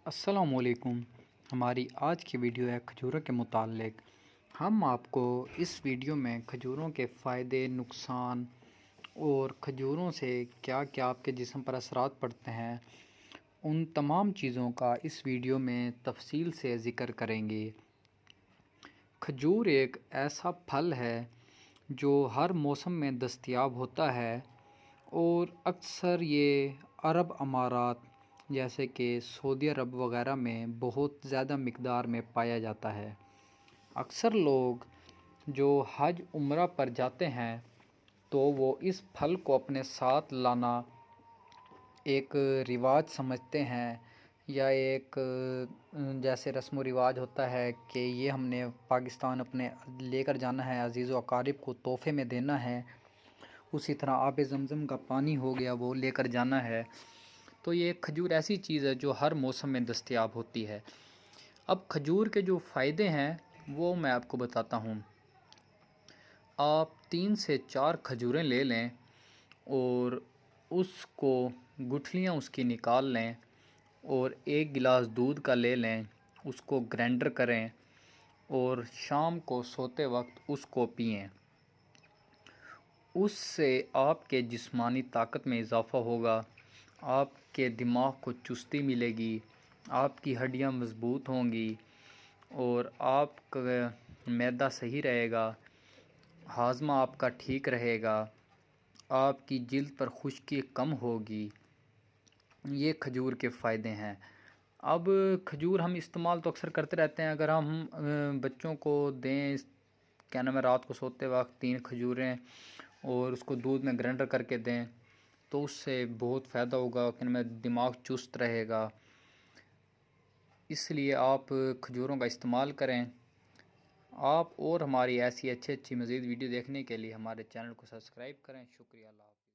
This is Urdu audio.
السلام علیکم۔ ہماری آج کی ویڈیو ہے کھجوروں کے متعلق۔ ہم آپ کو اس ویڈیو میں کھجوروں کے فائدے، نقصان اور کھجوروں سے کیا کیا آپ کے جسم پر اثرات پڑتے ہیں، ان تمام چیزوں کا اس ویڈیو میں تفصیل سے ذکر کریں گے۔ کھجور ایک ایسا پھل ہے جو ہر موسم میں دستیاب ہوتا ہے اور اکثر یہ عرب امارات جیسے کہ سعودی عرب وغیرہ میں بہت زیادہ مقدار میں پایا جاتا ہے۔ اکثر لوگ جو حج عمرہ پر جاتے ہیں تو وہ اس پھل کو اپنے ساتھ لانا ایک رواج سمجھتے ہیں، یا ایک جیسے رسم و رواج ہوتا ہے کہ یہ ہم نے پاکستان اپنے لے کر جانا ہے، عزیز و اقارب کو تحفے میں دینا ہے۔ اسی طرح آب زمزم کا پانی ہو گیا، وہ لے کر جانا ہے۔ تو یہ کھجور ایسی چیز ہے جو ہر موسم میں دستیاب ہوتی ہے۔ اب کھجور کے جو فائدے ہیں وہ میں آپ کو بتاتا ہوں۔ آپ 3 سے 4 کھجوریں لے لیں اور اس کو گٹھلیاں اس کی نکال لیں، اور 1 گلاس دودھ کا لے لیں، اس کو گرینڈر کریں اور شام کو سوتے وقت اس کو پئیں۔ اس سے آپ کے جسمانی طاقت میں اضافہ ہوگا، آپ کے دماغ کو چستی ملے گی، آپ کی ہڈیاں مضبوط ہوں گی، اور آپ کا معدہ صحیح رہے گا، ہاضمہ آپ کا ٹھیک رہے گا، آپ کی جلد پر خشکی کم ہوگی۔ یہ کھجور کے فائدے ہیں۔ اب کھجور ہم استعمال تو اکثر کرتے رہتے ہیں۔ اگر ہم بچوں کو دیں، کیا نام ہے، رات کو سوتے وقت 3 کھجوریں اور اس کو دودھ میں گرینڈر کر کے دیں تو اس سے بہت فائدہ ہوگا، کہ میں دماغ چست رہے گا۔ اس لیے آپ کھجوروں کا استعمال کریں۔ آپ اور ہماری ایسی اچھی مزید ویڈیو دیکھنے کے لیے ہمارے چینل کو سبسکرائب کریں۔ شکریہ، اللہ حافظ۔